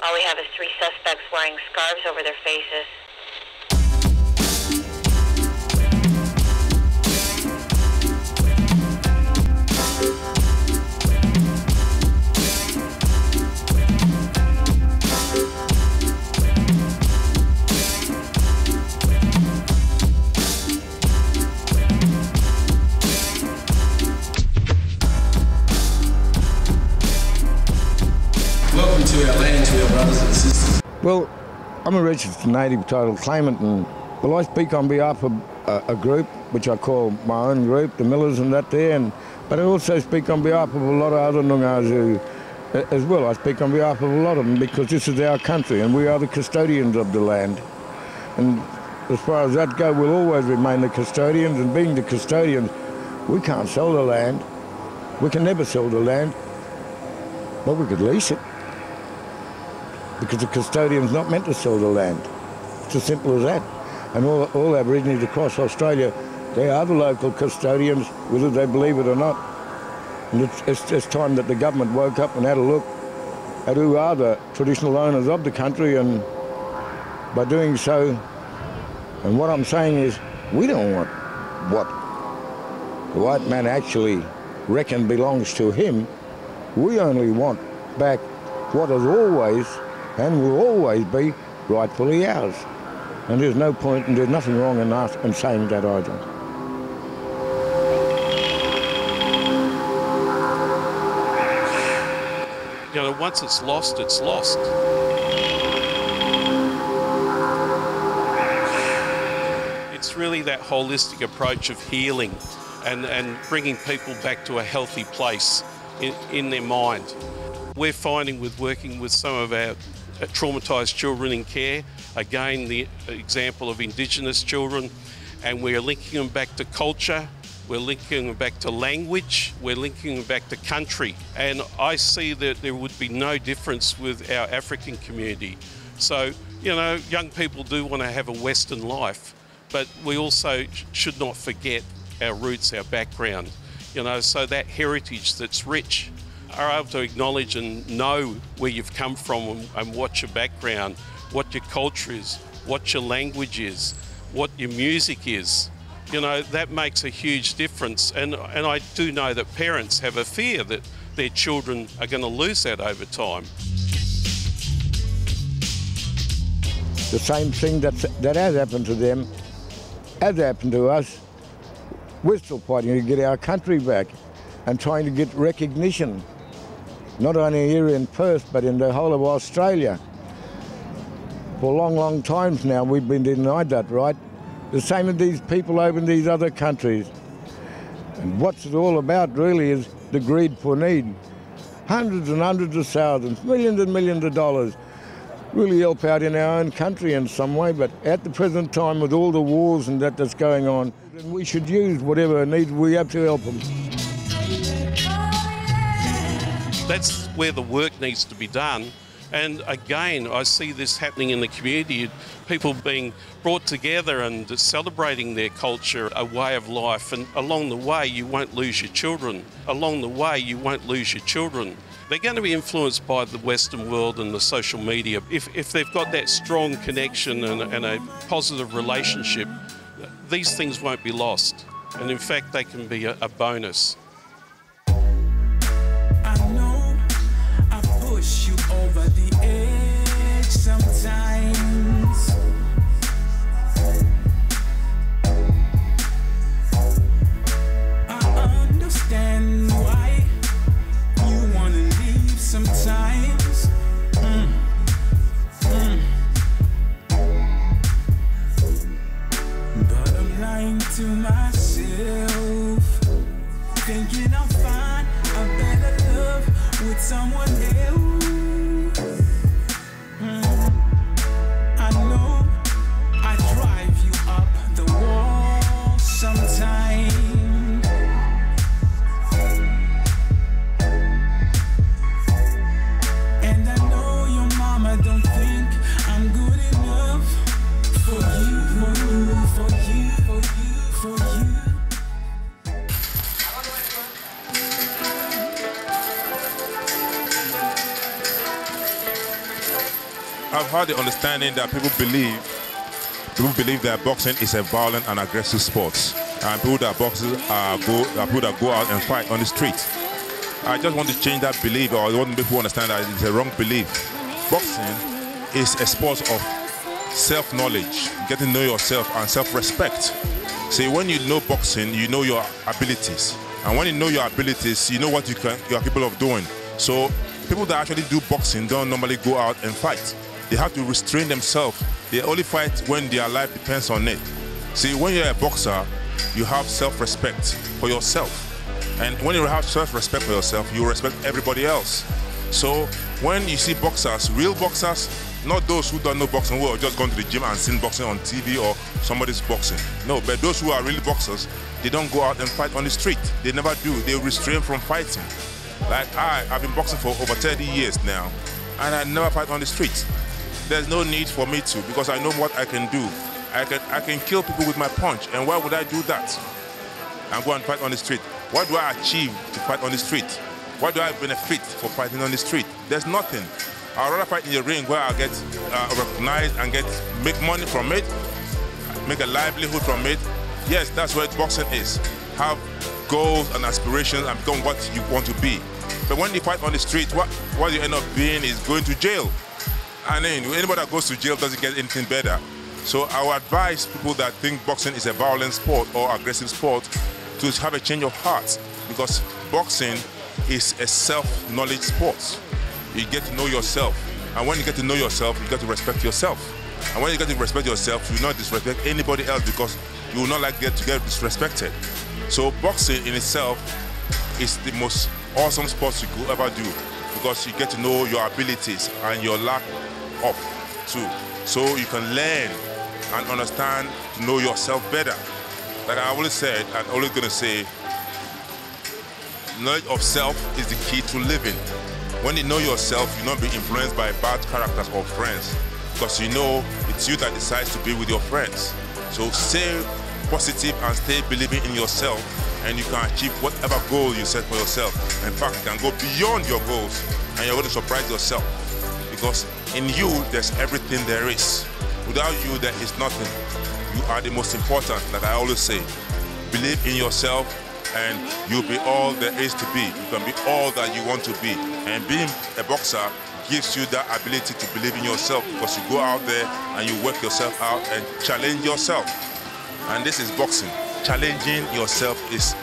All we have is 3 suspects wearing scarves over their faces. Welcome to our land, to our brothers and sisters. Well, I'm a registered native title claimant, and I speak on behalf of a group which I call my own group, the Millers and that there, but I also speak on behalf of a lot of other Noongars who, as well. I speak on behalf of a lot of them because this is our country and we are the custodians of the land. And as far as that goes, we'll always remain the custodians, and being the custodians, we can't sell the land. We can never sell the land, but we could lease it, because the custodian's not meant to sell the land. It's as simple as that. And all Aborigines across Australia, they are the local custodians, whether they believe it or not. And it's time that the government woke up and had a look at who are the traditional owners of the country, and by doing so, and what I'm saying is, we don't want what the white man actually reckon belongs to him. We only want back what has always and will always be rightfully ours. And there's no point, and there's nothing wrong in saying that either. You know, once it's lost, it's lost. It's really that holistic approach of healing and bringing people back to a healthy place in their mind. We're finding with working with some of our traumatised children in care, again the example of Indigenous children, and we're linking them back to culture, we're linking them back to language, we're linking them back to country. And I see that there would be no difference with our African community. So, you know, young people do want to have a Western life, but we also should not forget our roots, our background, you know, so that heritage that's rich. Are able to acknowledge and know where you've come from and what your background, what your culture is, what your language is, what your music is. You know, that makes a huge difference. And I do know that parents have a fear that their children are going to lose that over time. The same thing that has happened to them has happened to us. We're still fighting to get our country back and trying to get recognition, not only here in Perth, but in the whole of Australia. For long, long times now, we've been denied that right. The same with these people over in these other countries. And what's it all about, really, is the greed for need. Hundreds and hundreds of thousands, millions and millions of dollars, really help out in our own country in some way, but at the present time, with all the wars and that's going on, we should use whatever needs we have to help them. That's where the work needs to be done. And again, I see this happening in the community, people being brought together and celebrating their culture, a way of life. And along the way, you won't lose your children. Along the way, you won't lose your children. They're going to be influenced by the Western world and the social media. If they've got that strong connection and a positive relationship, these things won't be lost. And in fact, they can be a bonus. Push you over the edge sometimes. I understand why you wanna leave sometimes. But I'm lying to myself. Then I've had the understanding that people believe that boxing is a violent and aggressive sport, and people that people that go out and fight on the street. I just want to change that belief, or I want people to understand that it's a wrong belief. Boxing is a sport of self-knowledge, getting to know yourself and self-respect. See, when you know boxing, you know your abilities, and when you know your abilities, you know what you are capable of doing. So people that actually do boxing don't normally go out and fight. They have to restrain themselves. They only fight when their life depends on it. See, when you're a boxer, you have self-respect for yourself. And when you have self-respect for yourself, you respect everybody else. So when you see boxers, real boxers, not those who don't know boxing, who are just going to the gym and seeing boxing on TV or somebody's boxing. No, but those who are really boxers, they don't go out and fight on the street. They never do. They refrain from fighting. Like I've been boxing for over 30 years now, and I never fight on the street. There's no need for me to, because I know what I can do. I can kill people with my punch, and why would I do that? And go and fight on the street. What do I achieve to fight on the street? What do I benefit for fighting on the street? There's nothing. I'd rather fight in the ring where I get recognized and make money from it, make a livelihood from it. Yes, that's what boxing is. Have goals and aspirations and become what you want to be. But when you fight on the street, what you end up being is going to jail. I mean, anybody that goes to jail doesn't get anything better. So I would advise people that think boxing is a violent sport or aggressive sport to have a change of heart, because boxing is a self-knowledge sport. You get to know yourself, and when you get to know yourself, you get to respect yourself. And when you get to respect yourself, you will not disrespect anybody else, because you will not like to get disrespected. So boxing in itself is the most awesome sport you could ever do, because you get to know your abilities and your lack of too. So you can learn and understand to know yourself better. Like I always said, I'm always going to say, knowledge of self is the key to living. When you know yourself, you'll not be influenced by bad characters or friends, because you know it's you that decides to be with your friends. So stay positive and stay believing in yourself, and you can achieve whatever goal you set for yourself. In fact, you can go beyond your goals, and you're going to surprise yourself, because in you, there's everything there is. Without you, there is nothing. You are the most important, like I always say. Believe in yourself, and you'll be all there is to be. You can be all that you want to be. And being a boxer gives you that ability to believe in yourself, because you go out there and you work yourself out and challenge yourself. And this is boxing. Challenging yourself is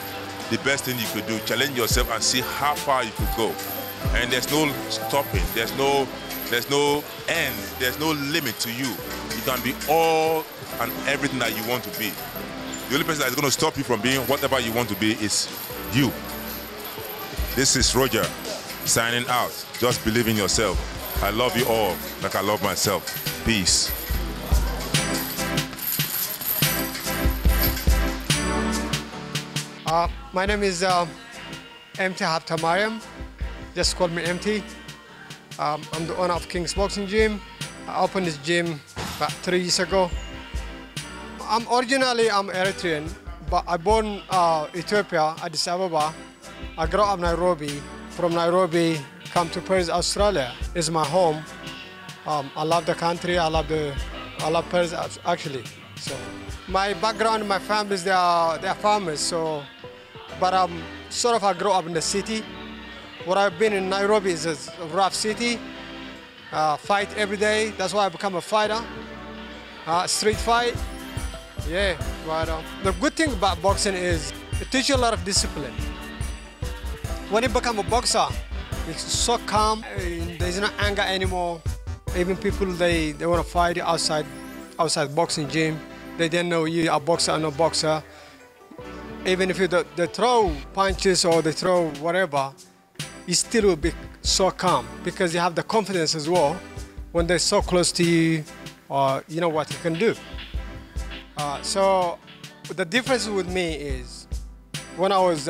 the best thing you could do. Challenge yourself and see how far you could go. And there's no stopping. There's no end. There's no limit to you. You can be all and everything that you want to be. The only person that is going to stop you from being whatever you want to be is you. This is Roger signing out. Just believe in yourself. I love you all like I love myself. Peace. My name is MT Haptamariam. Just call me MT. I'm the owner of King's Boxing Gym. I opened this gym about 3 years ago. I'm Eritrean, but I born Ethiopia, Addis Ababa. I grew up Nairobi. From Nairobi, come to Perth, Australia. It's my home. I love the country. I love Perth actually. So my background, my family, they are farmers. So, but I grew up in the city. What I've been in Nairobi is a rough city. Fight every day. That's why I become a fighter. Street fight. Yeah, but the good thing about boxing is it teaches you a lot of discipline. When you become a boxer, it's so calm. There's no anger anymore. Even people they want to fight you outside boxing gym. They don't know you are a boxer or no boxer. Even if they throw punches or they throw whatever, you still will be so calm because you have the confidence as well. When they're so close to you, you know what you can do. So the difference with me is when I was,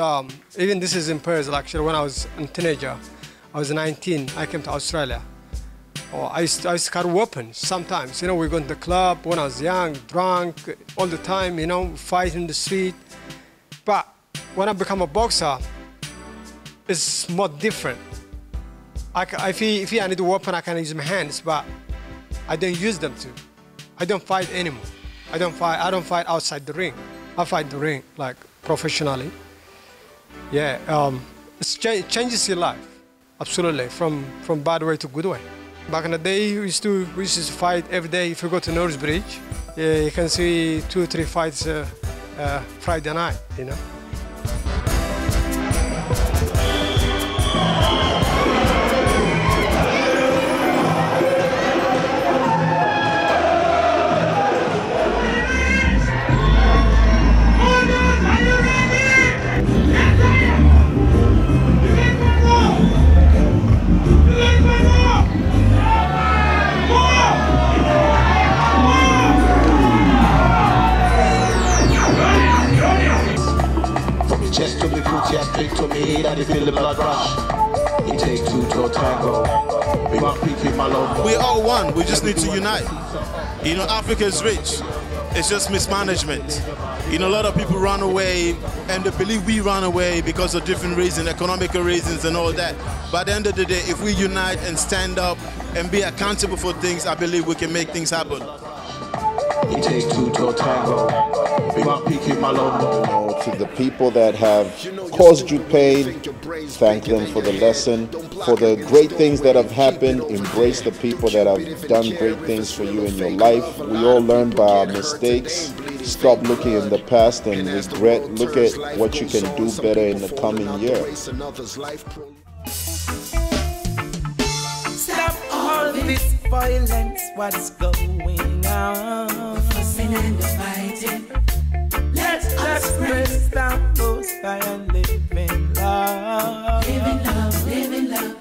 even this is in Perth actually, when I was a teenager, I was 19, I came to Australia. I used to carry weapons sometimes. You know, we go to the club when I was young, drunk, all the time, you know, fight in the street. But when I become a boxer, it's more different. If I need a weapon, I can use my hands, but I don't use them to. I don't fight anymore. I don't fight outside the ring. I fight the ring like professionally. Yeah, it changes your life, absolutely, from bad way to good way. Back in the day, we used to fight every day. If you go to North Bridge, yeah, you can see 2 or 3 fights Friday night, you know. Chest to me, put your stick to me, that you feel the blood rush. It takes 2 to a tango. We want people in my love. We're all one, we just need to unite. You know, Africa is rich. It's just mismanagement. You know, a lot of people run away and they believe we run away because of different reasons, economical reasons and all that. But at the end of the day, if we unite and stand up and be accountable for things, I believe we can make things happen. It takes 2 to a tango. We want people in my love. To the people that have caused you pain, thank them for the lesson, for the great things that have happened. Embrace the people that have done great things for you in your life. We all learn by our mistakes. Stop looking in the past and regret. Look at what you can do better in the coming year. Stop all this violence, what's going on? Fussing and the fighting. Let's press down those high and live in love. Live in love, live in love.